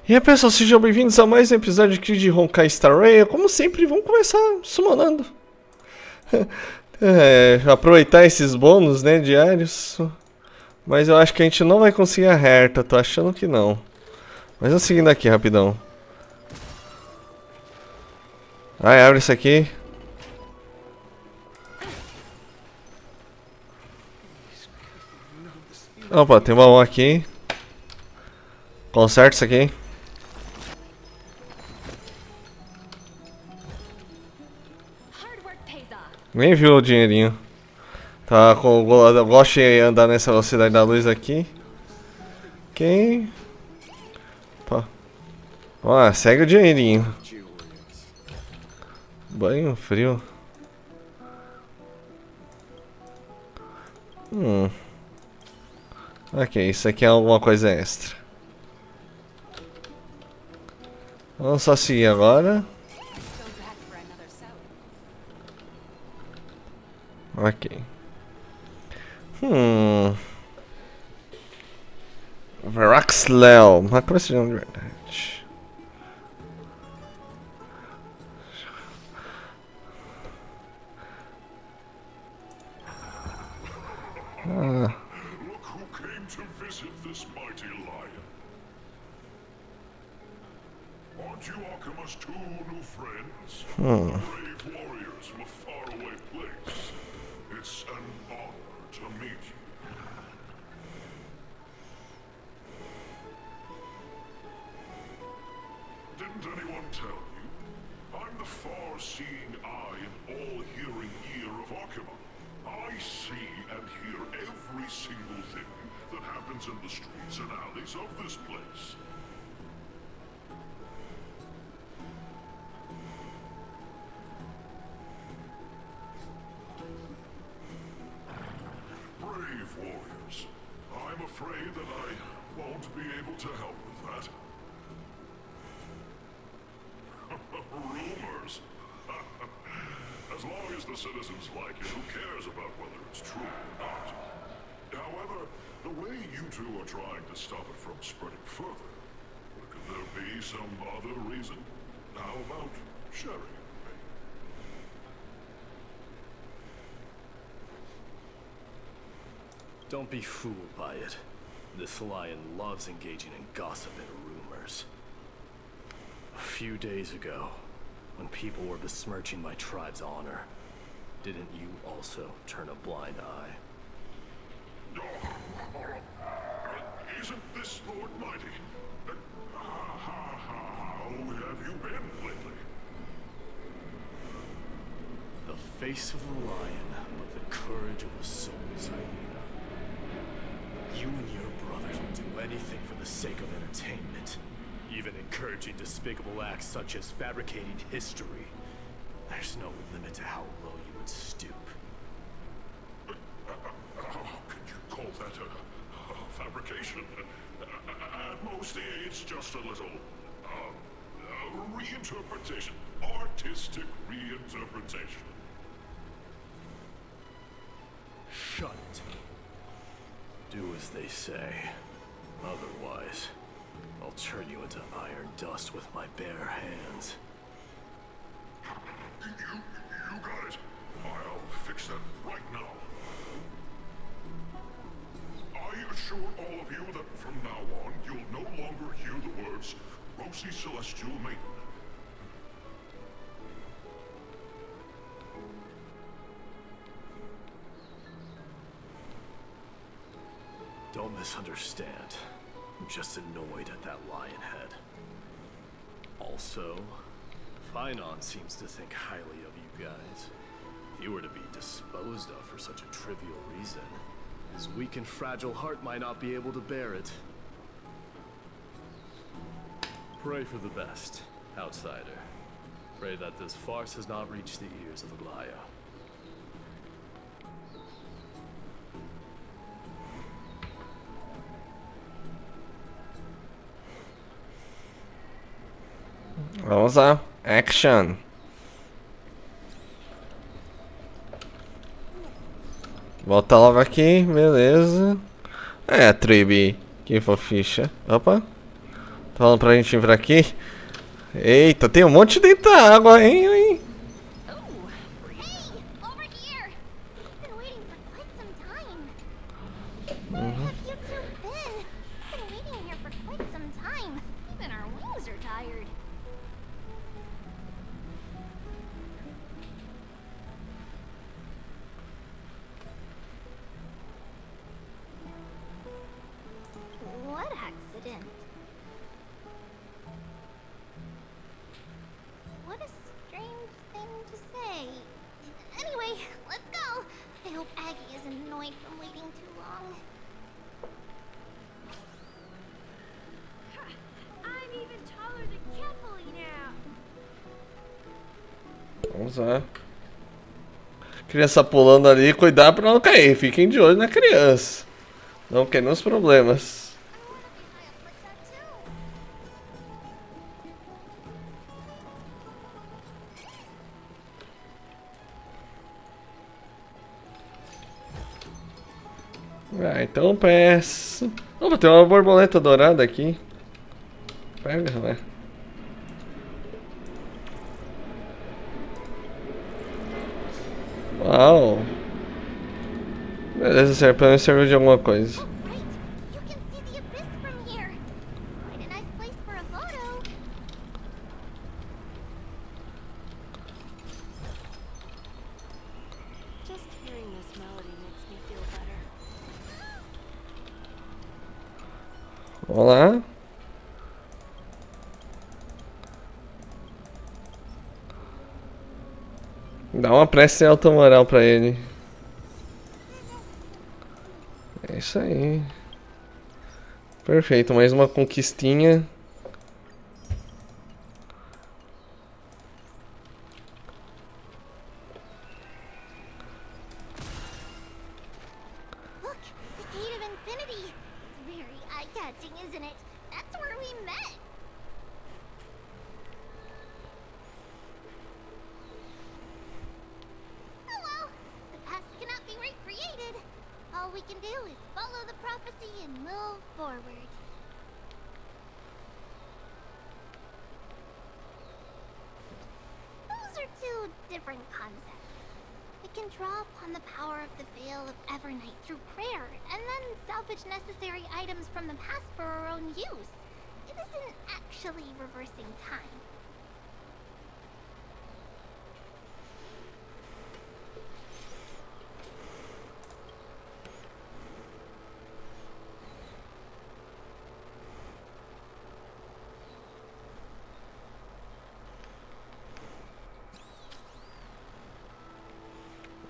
E aí pessoal, sejam bem-vindos a mais um episódio aqui de Honkai Star Rail. Como sempre, vamos começar summonando. Aproveitar esses bônus, né, diários. Mas eu acho que a gente não vai conseguir a reta, tô achando que não. Mas vamos seguindo aqui rapidão. Abre isso aqui. Opa, tem uma aqui. Conserta isso aqui. Nem viu o dinheirinho. Tá, eu gosto de andar nessa velocidade da luz aqui. Ok. Ó, segue o dinheirinho. Banho frio. Ok, isso aqui é alguma coisa extra. Vamos só seguir agora. Ok. Veraxlel. Mas como esse nome de verdade? Look who came to visit this mighty lion. Aren't you Akima's two new friends? Brave warriors from a faraway place. It's an honor to meet you. Didn't anyone tell you? I'm the far-seeing eye and all-hearing ear of Akima. I see and hear every single thing that happens in the streets and alleys of this place. Brave warriors. I'm afraid that I won't be able to help with that. Rumors? As long as the citizens like it, who cares about whether it's true or not? However, the way you two are trying to stop it from spreading further, could there be some other reason? How about sharing it with me? Don't be fooled by it. This lion loves engaging in gossip and rumors. A few days ago, when people were besmirching my tribe's honor, didn't you also turn a blind eye? Isn't this Lord Mighty? How have you been lately? The face of a lion, but the courage of a soulless hyena. You and your brothers will do anything for the sake of entertainment, even encouraging despicable acts such as fabricating history. There's no limit to how low you would stoop. How could you call that a fabrication? At most, it's just a little reinterpretation, artistic reinterpretation. Shut it. Do as they say. Otherwise, I'll turn you into iron dust with my bare hands. You got it. I'll fix that right now. I assure all of you that from now on, you'll no longer hear the words, Rosy Celestial Maiden. Don't misunderstand. I'm just annoyed at that lion head. Also, Finon seems to think highly of you guys. If you were to be disposed of for such a trivial reason, his weak and fragile heart might not be able to bear it. Pray for the best, outsider. Pray that this farce has not reached the ears of Aglaya. Vamos lá. Action. Volta logo aqui, beleza. É, Tribe. Que foficha. Opa. Falando pra gente vir pra aqui. Eita, tem um monte dentro da água, hein? Oh, hey, over here! I've been waiting for quite some time. Where have you two been? Been waiting here for quite some time. Even our wings are tired. What accident? What a strange thing to say. Anyway, let's go. I hope Aggie isn't annoyed from waiting too long. I'm even taller than Kefali now. Vamos lá. Criança pulando ali, cuidado pra não cair. Fiquem de olho na criança. Não queremos problemas. Ah, então peço. Opa, tem uma borboleta dourada aqui. Pega, né? Uau. Beleza, senhor. Pelo menos serviu de alguma coisa. Right, you can see the abyss from here. Quite a nice place for a photo. Just hearing this melody makes me feel better. Vamos lá. Dá uma prece alta moral pra ele. É isso aí. Perfeito, mais uma conquistinha. Look, the Gate of Infinity. It's very eye-catching, isn't it? That's where we met. Oh well, the past cannot be recreated. All we can do is follow the prophecy and move forward. Those are two different concepts. We can draw upon the power of the Veil of Evernight through prayer, and then salvage necessary items from the past for our own use. It isn't actually reversing time.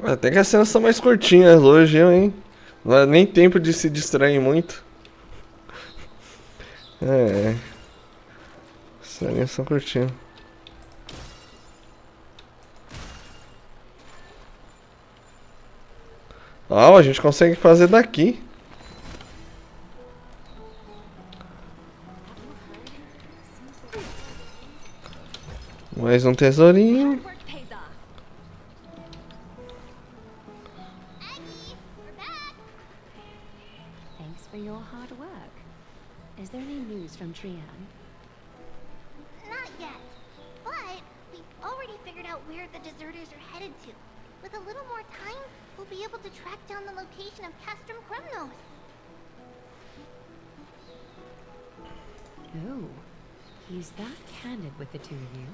Até que as cenas são mais curtinhas hoje, hein? Não dá nem tempo de se distrair muito. É. As cenas são curtinhas. Ó, a gente consegue fazer daqui. Mais um tesourinho. Work pays off. Aggie, we're back! Thanks for your hard work. Is there any news from Trian? Not yet. But we've already figured out where the deserters are headed to. With a little more time, we'll be able to track down the location of Castrum Kremnos. Oh, he's that candid with the two of you.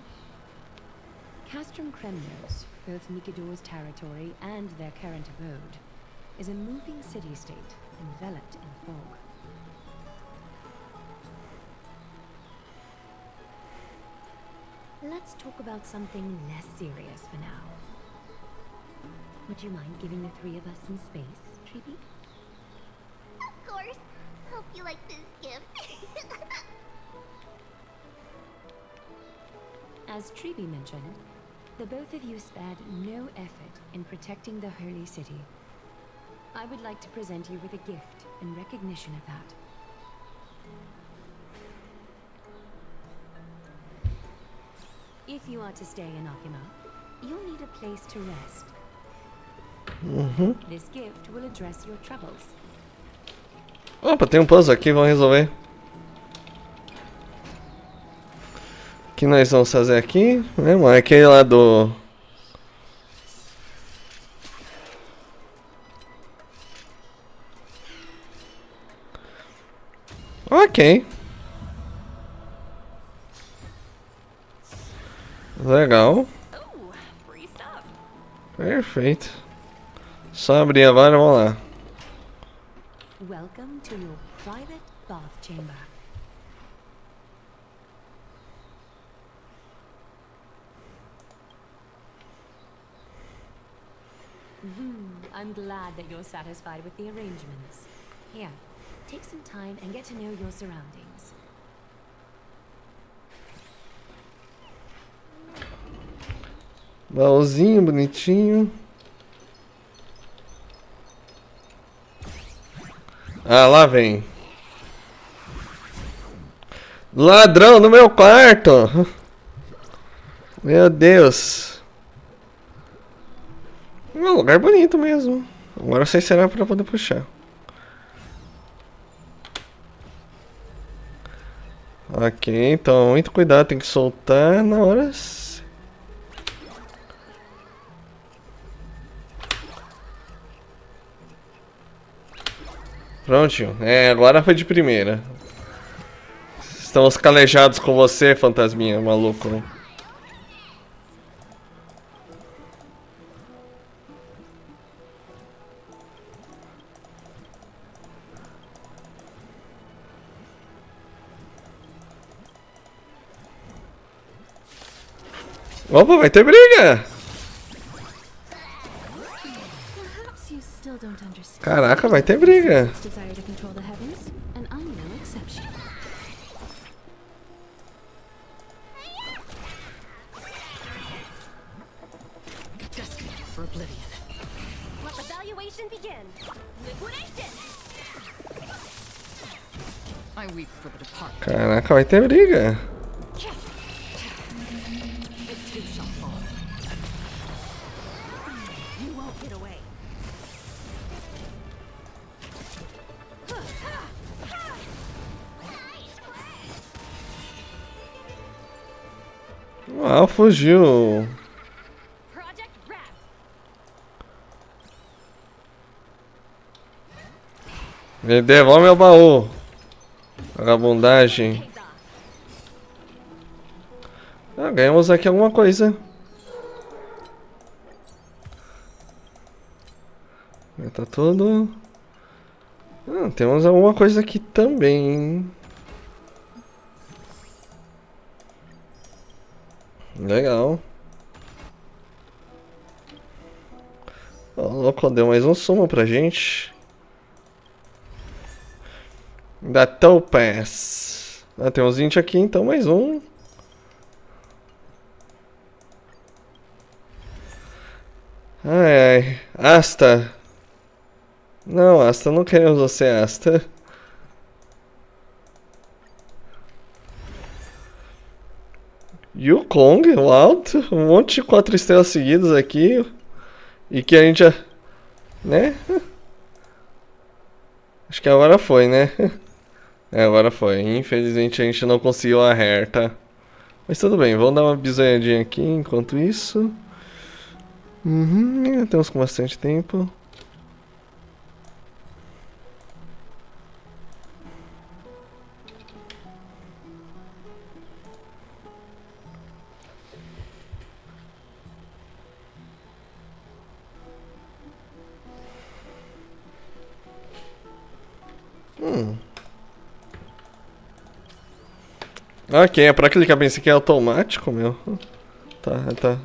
Castrum Kremnos, both Nikidor's territory and their current abode, is a moving city-state enveloped in fog. Let's talk about something less serious for now. Would you mind giving the three of us some space, Treeby? Of course. Hope you like this gift. As Treeby mentioned, the both of you spared no effort in protecting the holy city. I would like to present you with a gift in recognition of that. If you are to stay in Akima, you'll need a place to rest. This gift will address your troubles. Opa, tem um puzzle aqui, vamos resolver. que nós vamos fazer aqui? Mesmo? É aquele lá do... Ok. Legal. Oh, free stuff. Perfeito. Só abrir agora, vamos lá. Welcome to your private bath chamber. I'm glad that you're satisfied with the arrangements. Here, take some time and get to know your surroundings. Baúzinho, bonitinho. Ah, lá vem. Ladrão no meu quarto! Meu Deus. Um lugar bonito mesmo. Agora sei se será pra poder puxar. Ok, então muito cuidado, tem que soltar na hora. Prontinho. É, agora foi de primeira. Estamos calejados com você, fantasminha maluco. Né? Opa, vai ter briga! Perhaps you still don't understand. Caraca, vai ter briga. Its desire to control the heavens, and I'm no exception. Destined for oblivion. Let evaluation begin. Liquidation! I weep for the departed. Caraca, vai ter briga. It too shall fall. You won't get away. Ah, fugiu. Project wrapped. Me devolve meu baú. Vagabundagem. Pays off. Ah, ganhamos aqui alguma coisa. Já tá tudo. Ah, temos alguma coisa aqui também, hein? Legal. Ó, louco, deu mais um sumo pra gente. Da Topaz. Ah, tem uns 20 aqui, então mais um. Ai, ai. Asta. Não, Asta, não queremos você, Asta. Yukong, uau, um monte de 4 estrelas seguidas aqui. E que a gente já... Né? Acho que agora foi, né? É, agora foi. Infelizmente a gente não conseguiu a hair, tá? Mas tudo bem, vamos dar uma bisoiadinha aqui enquanto isso. Uhum, temos com bastante tempo. Ok, é pra clicar bem, isso aqui é automático, meu. Tá, tá.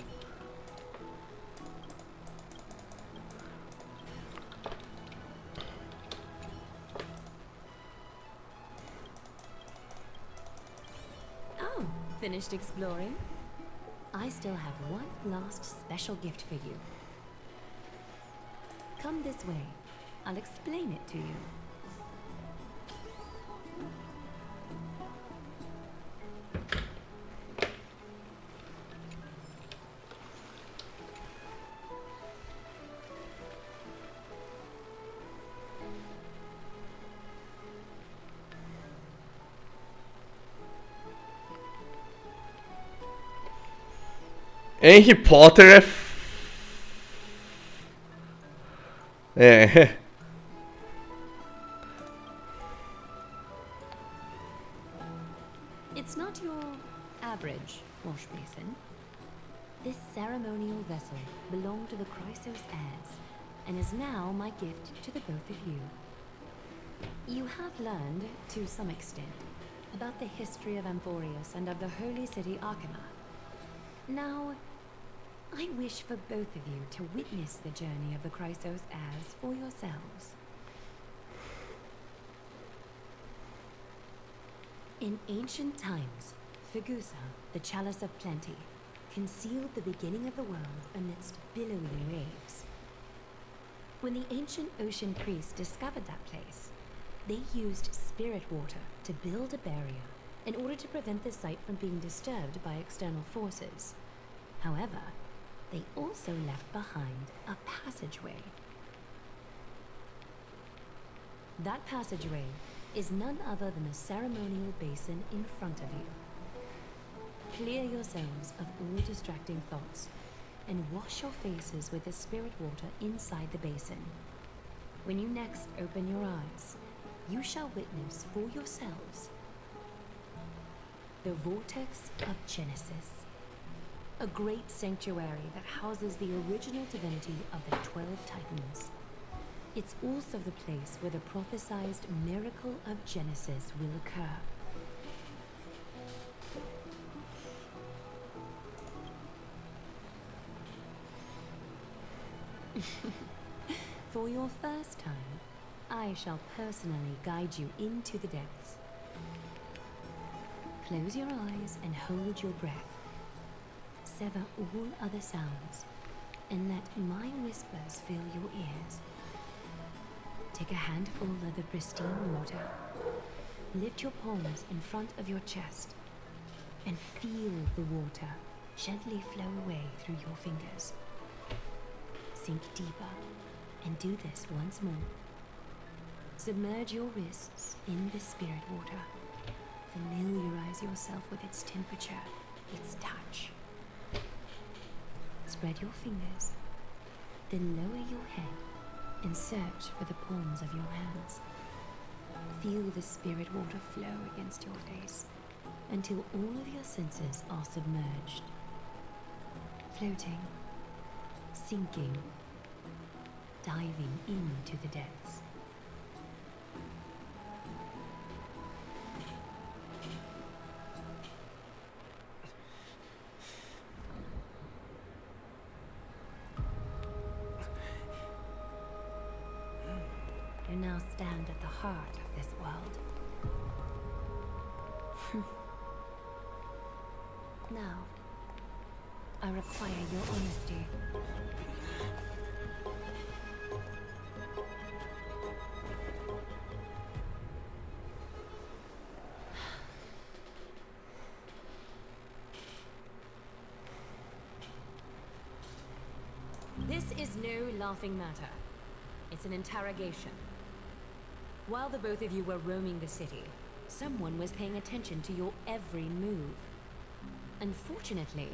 Oh, finished exploring? I still have one last special gift for you. Come this way. I'll explain it to you. Harry Potter é. É. It's not your average wash basin. This ceremonial vessel belonged to the Chrysos heirs, and is now my gift to the both of you. You have learned, to some extent, about the history of Amphorius and of the holy city Archima. Now, I wish for both of you to witness the journey of the Chrysos heirs for yourselves. In ancient times, Fegusa, the chalice of plenty, concealed the beginning of the world amidst billowing waves. When the ancient ocean priests discovered that place, they used spirit water to build a barrier in order to prevent the site from being disturbed by external forces. However, they also left behind a passageway. That passageway is none other than the ceremonial basin in front of you. Clear yourselves of all distracting thoughts and wash your faces with the spirit water inside the basin. When you next open your eyes, you shall witness for yourselves the Vortex of Genesis, a great sanctuary that houses the original divinity of the 12 Titans. It's also the place where the prophesized miracle of Genesis will occur. For your first time, I shall personally guide you into the depths. Close your eyes and hold your breath. Sever all other sounds, and let my whispers fill your ears. Take a handful of the pristine water. Lift your palms in front of your chest, and feel the water gently flow away through your fingers. Sink deeper, and do this once more. Submerge your wrists in the spirit water. Familiarize yourself with its temperature, its touch. Spread your fingers, then lower your head and search for the palms of your hands. Feel the spirit water flow against your face until all of your senses are submerged. Floating, sinking, diving into the depths. You now stand at the heart of this world. Now, I require your honesty. This is no laughing matter. It's an interrogation. While the both of you were roaming the city, someone was paying attention to your every move. Unfortunately,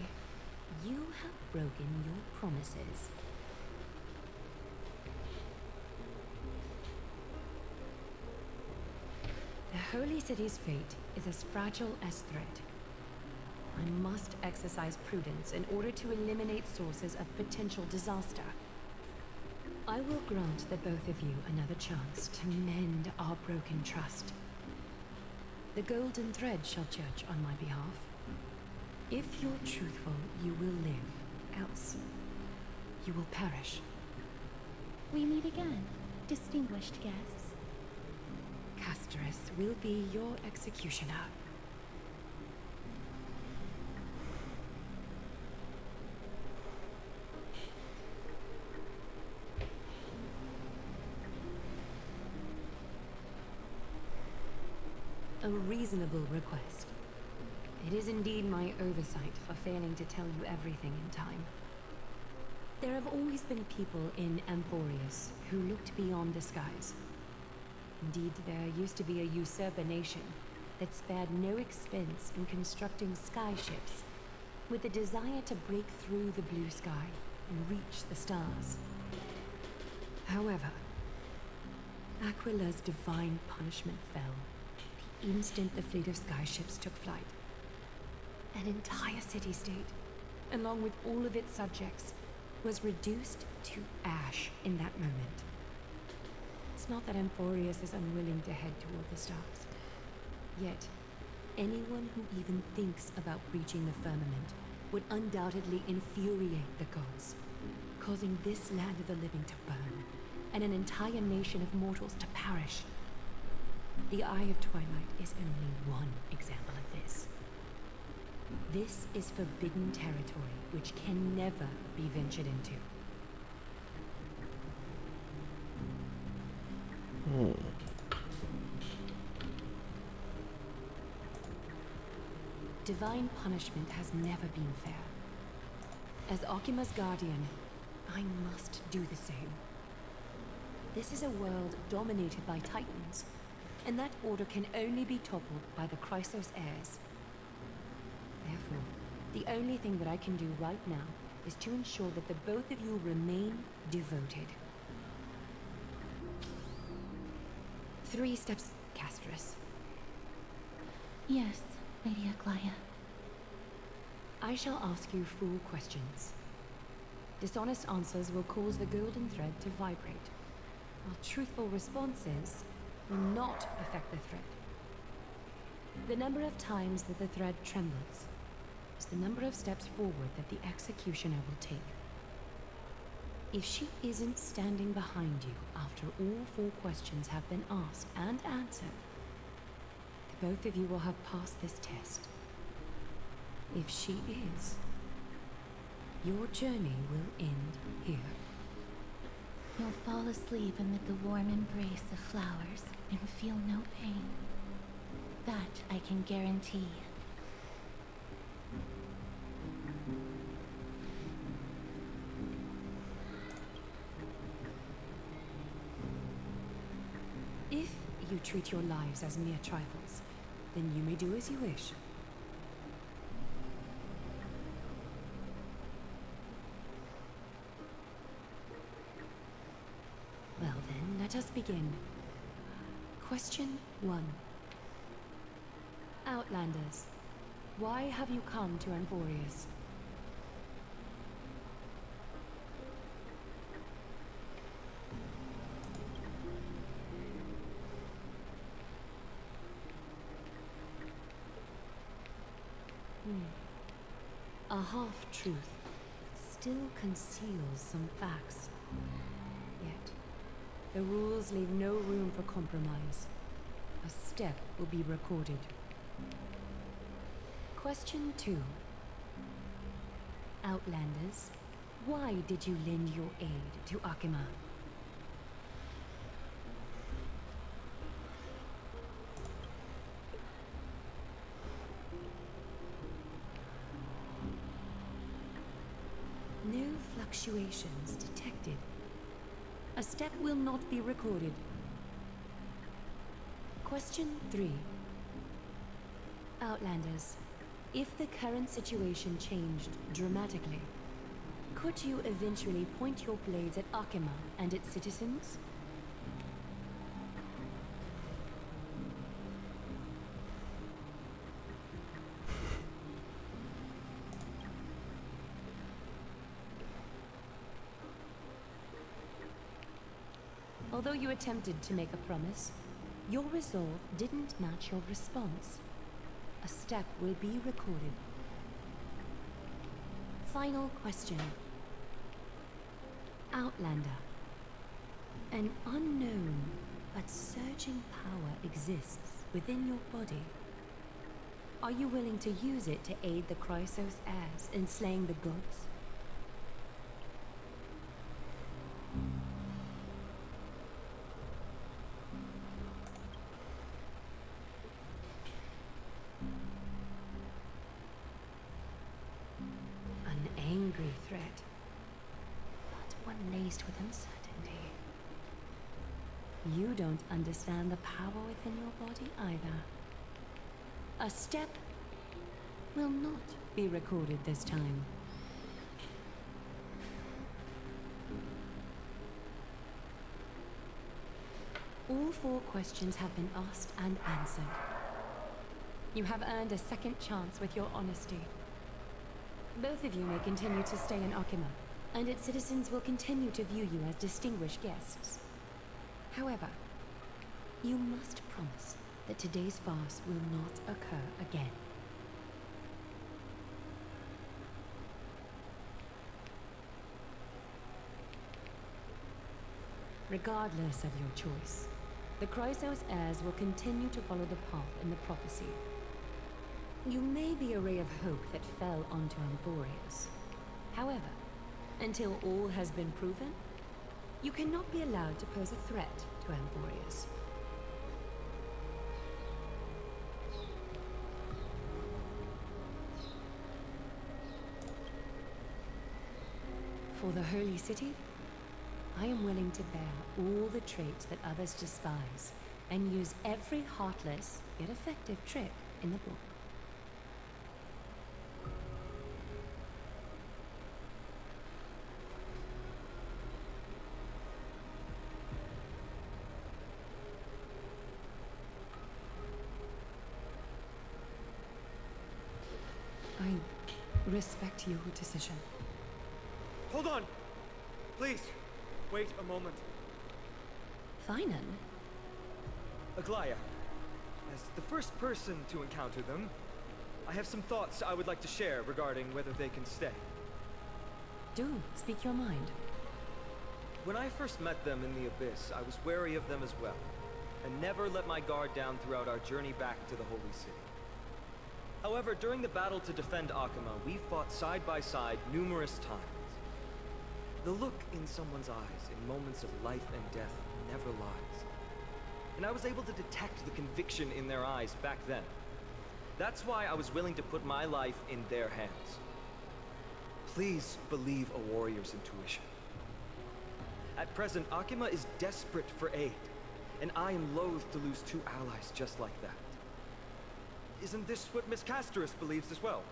you have broken your promises. The Holy City's fate is as fragile as threat. I must exercise prudence in order to eliminate sources of potential disaster. I will grant the both of you another chance to mend our broken trust. The golden thread shall judge on my behalf. If you're truthful, you will live. Else, you will perish. We meet again, distinguished guests. Castorus will be your executioner. A reasonable request. It is indeed my oversight for failing to tell you everything in time. There have always been people in Amphorius who looked beyond the skies. Indeed, there used to be a usurper nation that spared no expense in constructing skyships, with the desire to break through the blue sky and reach the stars. However, Aquila's divine punishment fell the instant the fleet of skyships took flight. An entire city-state, along with all of its subjects, was reduced to ash in that moment. It's not that Amphorius is unwilling to head toward the stars. Yet, anyone who even thinks about breaching the firmament would undoubtedly infuriate the gods, causing this land of the living to burn, and an entire nation of mortals to perish. The Eye of Twilight is only one example of this. This is forbidden territory which can never be ventured into. Divine punishment has never been fair. As Okima's guardian, I must do the same. This is a world dominated by Titans, and that order can only be toppled by the Chrysos heirs. Therefore, the only thing that I can do right now is to ensure that the both of you remain devoted. 3 steps, Castris. Yes, Lady Aglaia. I shall ask you fool questions. Dishonest answers will cause the golden thread to vibrate, while truthful responses will not affect the thread. The number of times that the thread trembles is the number of steps forward that the executioner will take. If she isn't standing behind you after all 4 questions have been asked and answered, the both of you will have passed this test. If she is, your journey will end here. You'll fall asleep amid the warm embrace of flowers and feel no pain. That I can guarantee. If you treat your lives as mere trifles, then you may do as you wish. Well then, let us begin. Question 1. Outlanders, why have you come to Amphorius? A half-truth still conceals some facts. Yet, the rules leave no room for compromise. A step will be recorded. Question 2. Outlanders, why did you lend your aid to Akima? No fluctuations detected. A step will not be recorded. Question 3. Outlanders, if the current situation changed dramatically, could you eventually point your blades at Akima and its citizens? Although you attempted to make a promise, your resolve didn't match your response. A step will be recorded. Final question. Outlander. An unknown but surging power exists within your body. Are you willing to use it to aid the Chrysos heirs in slaying the gods? An angry threat, but one laced with uncertainty. You don't understand the power within your body either. A step will not be recorded this time. All 4 questions have been asked and answered. You have earned a second chance with your honesty. Both of you may continue to stay in Akima, and its citizens will continue to view you as distinguished guests. However, you must promise that today's farce will not occur again. Regardless of your choice, the Chrysos heirs will continue to follow the path in the prophecy. You may be a ray of hope that fell onto Emporius. However, until all has been proven, you cannot be allowed to pose a threat to Emporius. For the Holy City, I am willing to bear all the traits that others despise and use every heartless yet effective trick in the book. I respect your decision. Hold on! Please, wait a moment. Finan? Aglaya, as the first person to encounter them, I have some thoughts I would like to share regarding whether they can stay. Do speak your mind. When I first met them in the Abyss, I was wary of them as well, and never let my guard down throughout our journey back to the Holy City. However, during the battle to defend Akima, we fought side by side numerous times. The look in someone's eyes in moments of life and death never lies. And I was able to detect the conviction in their eyes back then. That's why I was willing to put my life in their hands. Please believe a warrior's intuition. At present, Akima is desperate for aid, and I am loath to lose 2 allies just like that. Isn't this what Miss Casterus believes as well?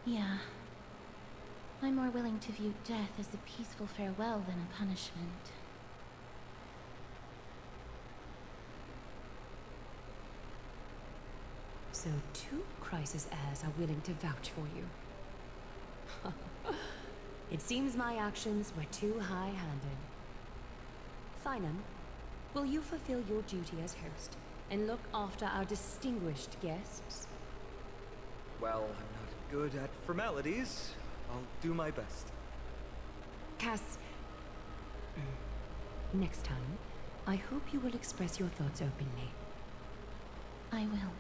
Yeah. I'm more willing to view death as a peaceful farewell than a punishment. So 2 Crisis heirs are willing to vouch for you. It seems my actions were too high-handed. Finan, will you fulfill your duty as host and look after our distinguished guests? Well, I'm not good at formalities. I'll do my best. Cass, next time, I hope you will express your thoughts openly. I will.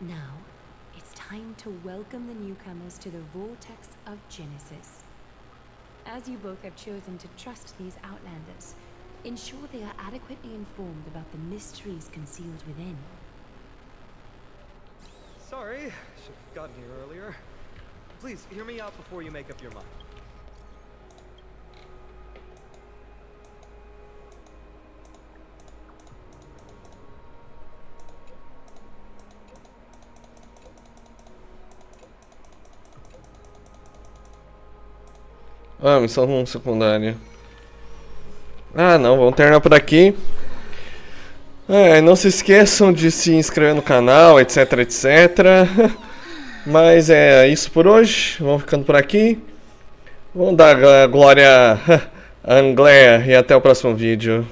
Now, it's time to welcome the newcomers to the Vortex of Genesis. As you both have chosen to trust these Outlanders, ensure they are adequately informed about the mysteries concealed within. Sorry, should have gotten here earlier. Please, hear me out before you make up your mind. Ah, missão secundária. Ah, não, vamos terminar por aqui. Não se esqueçam de se inscrever no canal, etc, etc. Mas é isso por hoje. Vamos ficando por aqui. Vamos dar glória a Angleia e até o próximo vídeo.